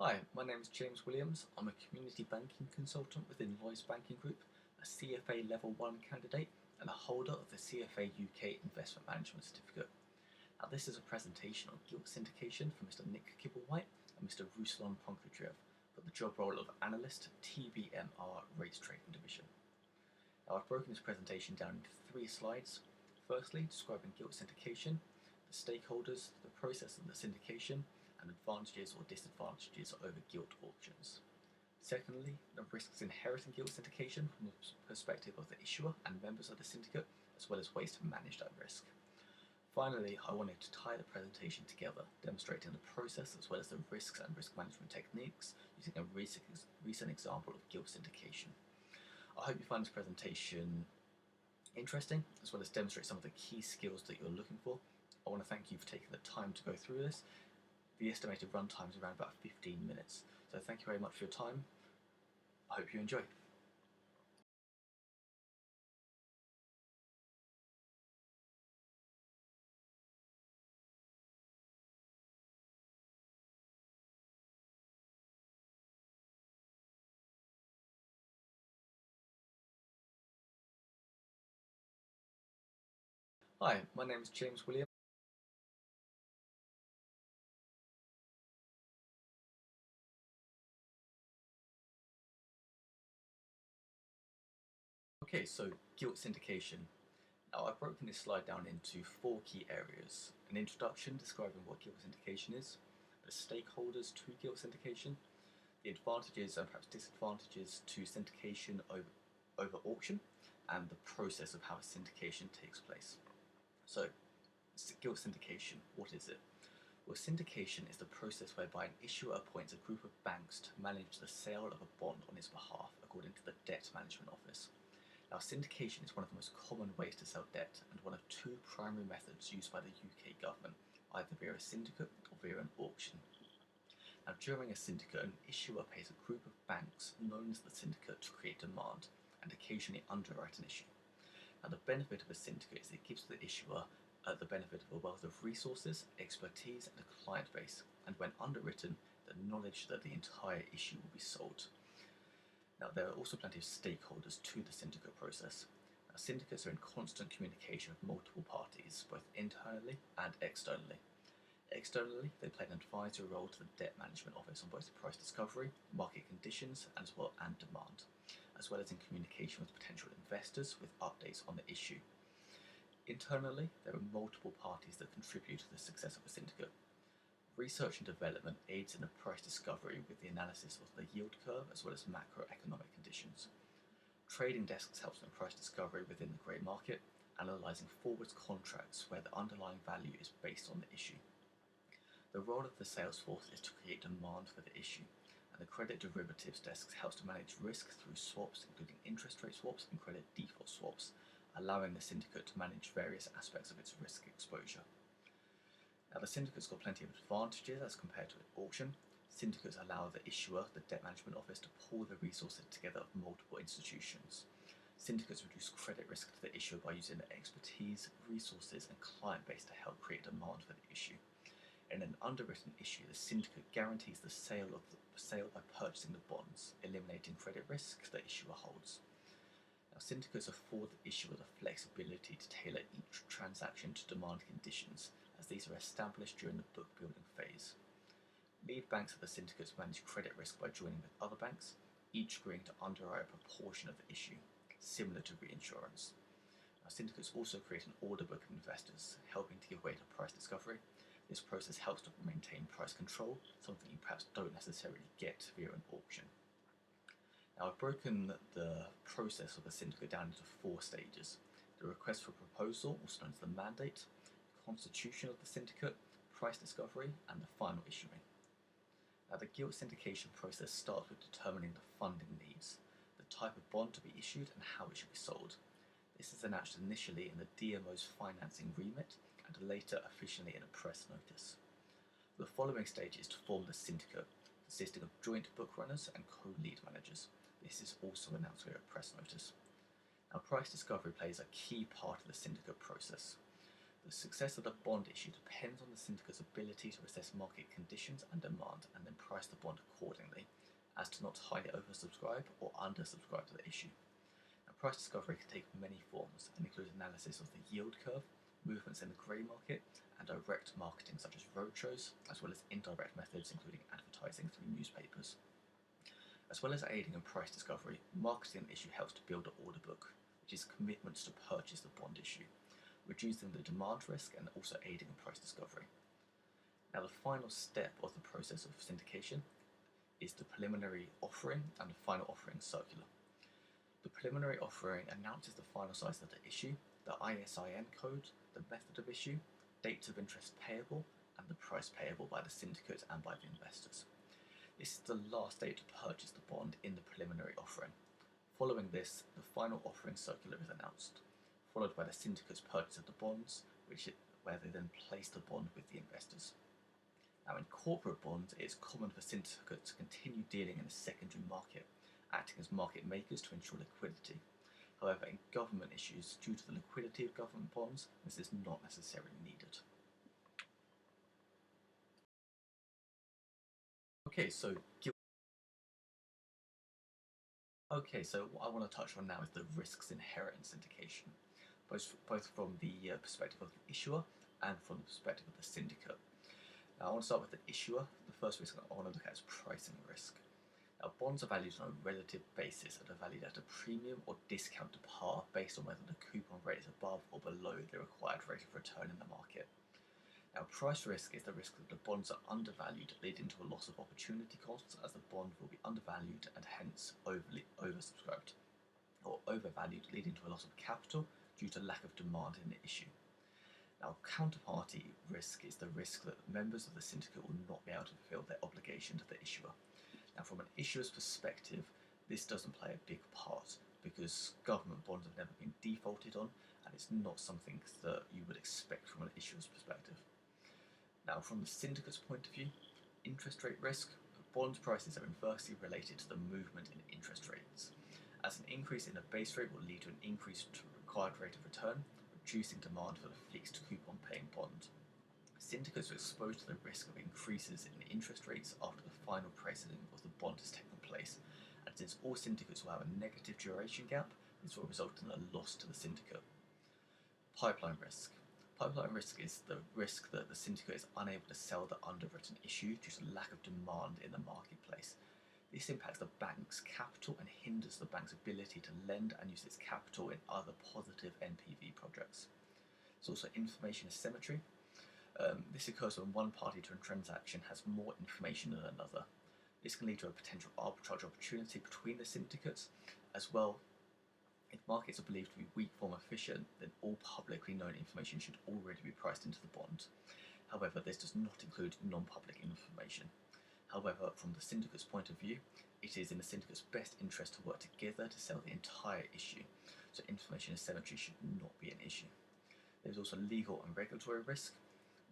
Hi, my name is James Williams. I'm a community banking consultant within Lloyds Banking Group, a CFA Level 1 candidate, and a holder of the CFA UK Investment Management Certificate. Now, this is a presentation on GILT syndication from Mr. Nick Kibblewhite and Mr. Ruslan Pankratiev for the job role of Analyst, TBMR Rates Trading Division. Now, I've broken this presentation down into 3 slides. Firstly, describing GILT syndication, the stakeholders, the process of the syndication, and advantages or disadvantages over GILT auctions. Secondly, the risks inherent in GILT syndication from the perspective of the issuer and members of the syndicate, as well as ways to manage that risk. Finally, I wanted to tie the presentation together, demonstrating the process as well as the risks and risk management techniques using a recent example of GILT syndication. I hope you find this presentation interesting, as well as demonstrate some of the key skills that you're looking for. I want to thank you for taking the time to go through this. The estimated run time is around about 15 minutes. So thank you very much for your time. I hope you enjoy. Hi, my name is James Williams. Okay, so GILT syndication. Now I've broken this slide down into 4 key areas. An introduction describing what GILT syndication is, the stakeholders to GILT syndication, the advantages and perhaps disadvantages to syndication over auction, and the process of how syndication takes place. So, GILT syndication, what is it? Well, syndication is the process whereby an issuer appoints a group of banks to manage the sale of a bond on his behalf, according to the Debt Management Office. Now, syndication is one of the most common ways to sell debt and one of 2 primary methods used by the UK government, either via a syndicate or via an auction. Now, during a syndicate, an issuer pays a group of banks known as the syndicate to create demand and occasionally underwrite an issue. Now, the benefit of a syndicate is it gives the issuer the benefit of a wealth of resources, expertise, and a client base, and when underwritten, the knowledge that the entire issue will be sold. Now, there are also plenty of stakeholders to the syndicate process. Now, syndicates are in constant communication with multiple parties, both internally and externally. Externally, they play an advisory role to the Debt Management Office on both price discovery, market conditions, and demand, as well as in communication with potential investors with updates on the issue. Internally, there are multiple parties that contribute to the success of a syndicate. Research and development aids in the price discovery with the analysis of the yield curve as well as macroeconomic conditions. Trading desks helps in price discovery within the grey market, analysing forwards contracts where the underlying value is based on the issue. The role of the sales force is to create demand for the issue, and the credit derivatives desk helps to manage risk through swaps, including interest rate swaps and credit default swaps, allowing the syndicate to manage various aspects of its risk exposure. Now, the syndicate's got plenty of advantages as compared to an auction. Syndicates allow the issuer, the Debt Management Office, to pull the resources together of multiple institutions. Syndicates reduce credit risk to the issuer by using their expertise, resources, and client base to help create demand for the issue. In an underwritten issue, the syndicate guarantees the sale by purchasing the bonds, eliminating credit risk the issuer holds. Now, syndicates afford the issuer the flexibility to tailor each transaction to demand conditions, as these are established during the book building phase. Lead banks of the syndicates manage credit risk by joining with other banks, each agreeing to underwrite a proportion of the issue, similar to reinsurance. Now, syndicates also create an order book of investors, helping to give way to price discovery. This process helps to maintain price control, something you perhaps don't necessarily get via an auction. Now, I've broken the process of a syndicate down into 4 stages: the request for proposal, also known as the mandate, constitution of the syndicate, price discovery, and the final issuing. Now, the GILT syndication process starts with determining the funding needs, the type of bond to be issued, and how it should be sold. This is announced initially in the DMO's financing remit and later officially in a press notice. The following stage is to form the syndicate, consisting of joint book runners and co-lead managers. This is also announced via a press notice. Now, price discovery plays a key part of the syndicate process. The success of the bond issue depends on the syndicate's ability to assess market conditions and demand and then price the bond accordingly, as to not highly oversubscribe or undersubscribe to the issue. Now, price discovery can take many forms and includes analysis of the yield curve, movements in the grey market, and direct marketing such as roadshows, as well as indirect methods including advertising through newspapers. As well as aiding in price discovery, marketing the issue helps to build an order book, which is commitments to purchase the bond issue, reducing the demand risk and also aiding in price discovery. Now, the final step of the process of syndication is the preliminary offering and the final offering circular. The preliminary offering announces the final size of the issue, the ISIN code, the method of issue, dates of interest payable, and the price payable by the syndicate and by the investors. This is the last date to purchase the bond in the preliminary offering. Following this, the final offering circular is announced, followed by the syndicate's purchase of the bonds, where they then place the bond with the investors. Now, in corporate bonds, it is common for syndicates to continue dealing in the secondary market, acting as market makers to ensure liquidity. However, in government issues, due to the liquidity of government bonds, this is not necessarily needed. So what I want to touch on now is the risks inherent in syndication, both from the perspective of the issuer and from the perspective of the syndicate. Now, I want to start with the issuer. The first risk I want to look at is pricing risk. Now, bonds are valued on a relative basis and are valued at a premium or discount to par based on whether the coupon rate is above or below the required rate of return in the market. Now, price risk is the risk that the bonds are undervalued, leading to a loss of opportunity costs, as the bond will be undervalued and hence oversubscribed, or overvalued, leading to a loss of capital due to lack of demand in the issue. Now, counterparty risk is the risk that members of the syndicate will not be able to fulfill their obligation to the issuer. Now, from an issuer's perspective, this doesn't play a big part because government bonds have never been defaulted on, and it's not something that you would expect from an issuer's perspective. Now, from the syndicate's point of view, interest rate risk, bond prices are inversely related to the movement in interest rates, as an increase in the base rate will lead to an increased required rate of return, reducing demand for the fixed coupon paying bond. Syndicates are exposed to the risk of increases in interest rates after the final pricing of the bond has taken place, and since all syndicates will have a negative duration gap, this will result in a loss to the syndicate. Pipeline risk. Pipeline risk is the risk that the syndicate is unable to sell the underwritten issue due to lack of demand in the marketplace. This impacts the bank's capital and hinders the bank's ability to lend and use its capital in other positive NPV projects. There's also information asymmetry. This occurs when one party to a transaction has more information than another. This can lead to a potential arbitrage opportunity between the syndicates. As well, if markets are believed to be weak form efficient, then all publicly known information should already be priced into the bond. However, this does not include non-public information. However, from the syndicate's point of view, it is in the syndicate's best interest to work together to sell the entire issue, so information asymmetry should not be an issue. There is also legal and regulatory risk.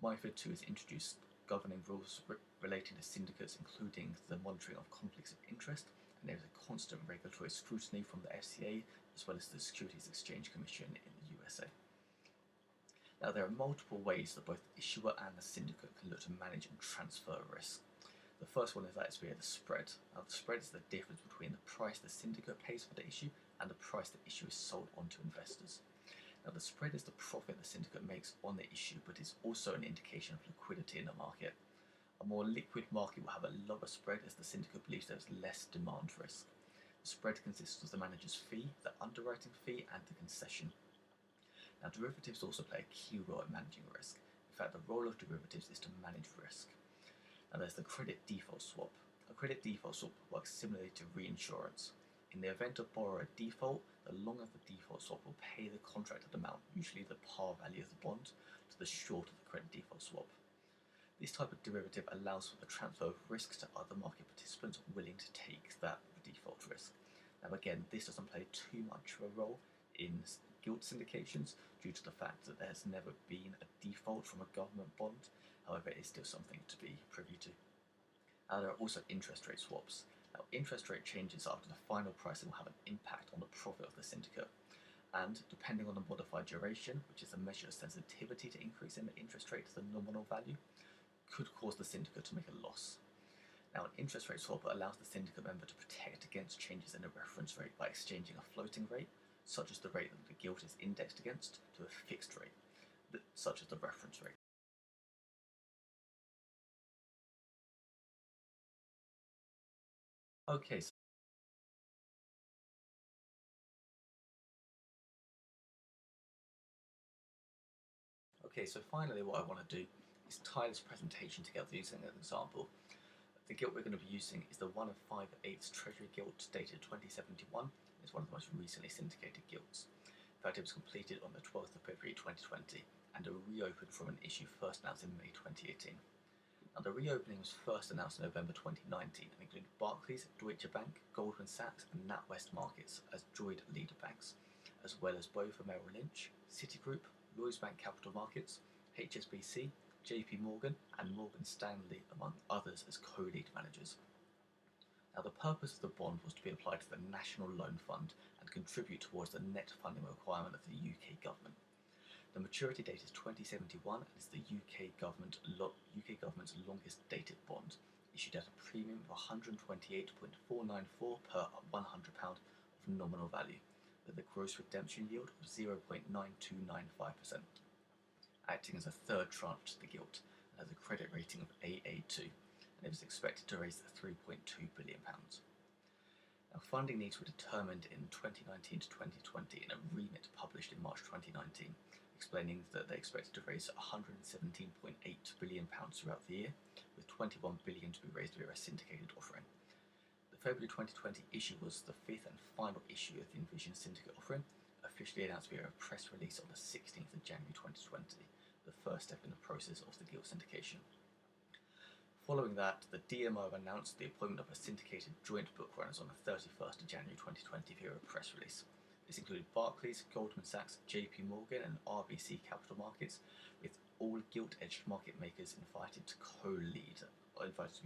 MiFID II has introduced governing rules relating to syndicates, including the monitoring of conflicts of interest, and there is a constant regulatory scrutiny from the FCA as well as the Securities Exchange Commission in the USA. Now, there are multiple ways that both the issuer and the syndicate can look to manage and transfer risk. The first one is that it's via the spread. Now, the spread is the difference between the price the syndicate pays for the issue and the price the issue is sold on to investors. Now, the spread is the profit the syndicate makes on the issue, but is also an indication of liquidity in the market. A more liquid market will have a lower spread as the syndicate believes there is less demand risk. The spread consists of the manager's fee, the underwriting fee, and the concession. Now, derivatives also play a key role in managing risk. In fact, the role of derivatives is to manage risk. Now, there's the credit default swap. A credit default swap works similarly to reinsurance. In the event of borrower default, the long of the default swap will pay the contracted amount, usually the par value of the bond, to the short of the credit default swap. This type of derivative allows for the transfer of risks to other market participants willing to take that default risk. Now, again, this doesn't play too much of a role in GILT syndications due to the fact that there's never been a default from a government bond. However, it is still something to be privy to. There are also interest rate swaps. Now, interest rate changes after the final pricing will have an impact on the profit of the syndicate. and depending on the modified duration, which is a measure of sensitivity to increase in the interest rate to the nominal value, could cause the syndicate to make a loss. Now, an interest rate swap allows the syndicate member to protect against changes in the reference rate by exchanging a floating rate, such as the rate that the gilt is indexed against, to a fixed rate, such as the reference rate. So finally what I want to do is tie this presentation together using an example. The gilt we're going to be using is the 1 5/8 Treasury gilt dated 2071. It's one of the most recently syndicated gilts. In fact, it was completed on the 12th of February 2020 and reopened from an issue first announced in May 2018. Now, the reopening was first announced in November 2019 and included Barclays, Deutsche Bank, Goldman Sachs and NatWest Markets as joint leader banks, as well as BofA Merrill Lynch, Citigroup, Lloyds Bank Capital Markets, HSBC, JP Morgan and Morgan Stanley, among others, as co-lead managers. Now, the purpose of the bond was to be applied to the National Loan Fund and contribute towards the net funding requirement of the UK government. The maturity date is 2071 and is the UK government's longest dated bond, issued at a premium of 128.494 per £100 of nominal value, with a gross redemption yield of 0.9295%, acting as a third tranche to the gilt and has a credit rating of AA2, and it was expected to raise £3.2 billion. Now, funding needs were determined in 2019 to 2020 in a remit published in March 2019, explaining that they expected to raise £117.8 billion throughout the year, with £21 billion to be raised via a syndicated offering. The February 2020 issue was the fifth and final issue of the envisioned syndicate offering, officially announced via a press release on the 16th of January 2020, the first step in the process of the GILT syndication. Following that, the DMO announced the appointment of a syndicated joint book runners on the 31st of January 2020 via a press release. This included Barclays, Goldman Sachs, JP Morgan and RBC Capital Markets, with all gilt-edged market makers invited to be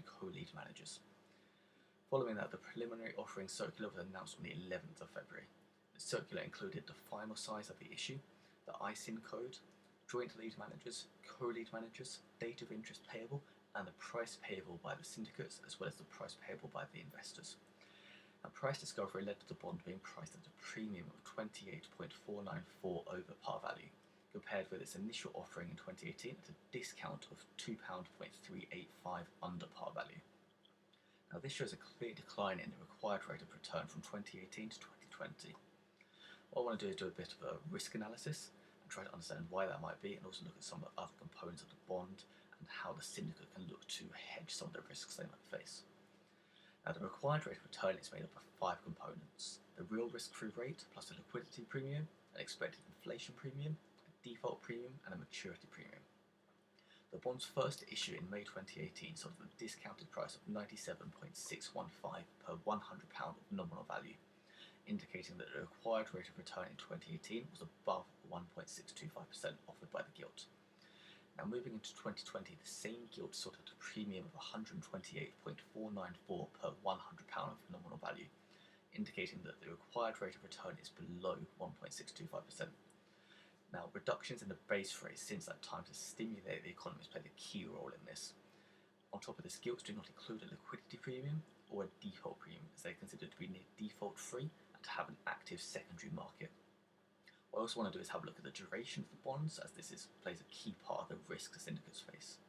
co-lead managers. Following that, the preliminary offering circular was announced on the 11th of February. The circular included the final size of the issue, the ISIN code, joint lead managers, co-lead managers, date of interest payable, and the price payable by the syndicates, as well as the price payable by the investors. Now, price discovery led to the bond being priced at a premium of 28.494 over par value, compared with its initial offering in 2018 at a discount of £2.385 under par value. Now, this shows a clear decline in the required rate of return from 2018 to 2020. What I want to do is do a bit of a risk analysis and try to understand why that might be, and also look at some of the other components of the bond and how the syndicate can look to hedge some of the risks they might face. Now, the required rate of return is made up of 5 components: the real risk-free rate plus a liquidity premium, an expected inflation premium, a default premium, and a maturity premium. The bond's first issue in May 2018 sold at a discounted price of 97.615 per £100 of nominal value, indicating that the required rate of return in 2018 was above 1.625% offered by the gilt. Now, moving into 2020, the same gilt sold at a premium of 128.494 per £100 of nominal value, indicating that the required rate of return is below 1.625%. Now, reductions in the base rate since that time to stimulate the economy has played a key role in this. On top of this, gilts do not include a liquidity premium or a default premium, as they are considered to be near default free and to have an active secondary market. What I also want to do is have a look at the duration of the bonds, as this plays a key part of the risk the syndicates face.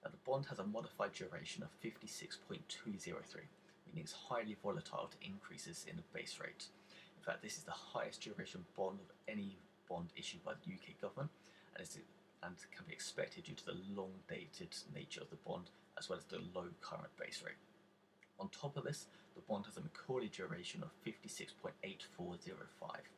Now, the bond has a modified duration of 56.203, meaning it's highly volatile to increases in the base rate. In fact, this is the highest duration bond of any bond issued by the UK government, and can be expected due to the long-dated nature of the bond, as well as the low current base rate. On top of this, the bond has a Macaulay duration of 56.8405.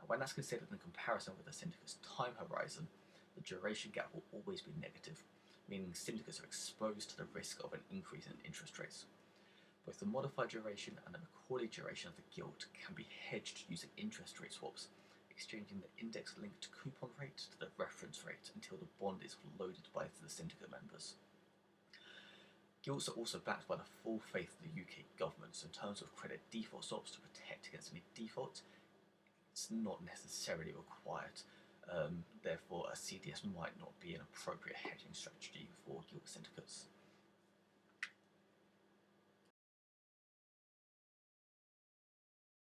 When that's considered in comparison with the syndicate's time horizon, the duration gap will always be negative, meaning syndicates are exposed to the risk of an increase in interest rates. Both the modified duration and the Macaulay duration of the gilt can be hedged using interest rate swaps, exchanging the index-linked coupon rate to the reference rate until the bond is loaded by the syndicate members. Gilts are also backed by the full faith of the UK government, so in terms of credit default swaps to protect against any default, it's not necessarily required. Therefore, a CDS might not be an appropriate hedging strategy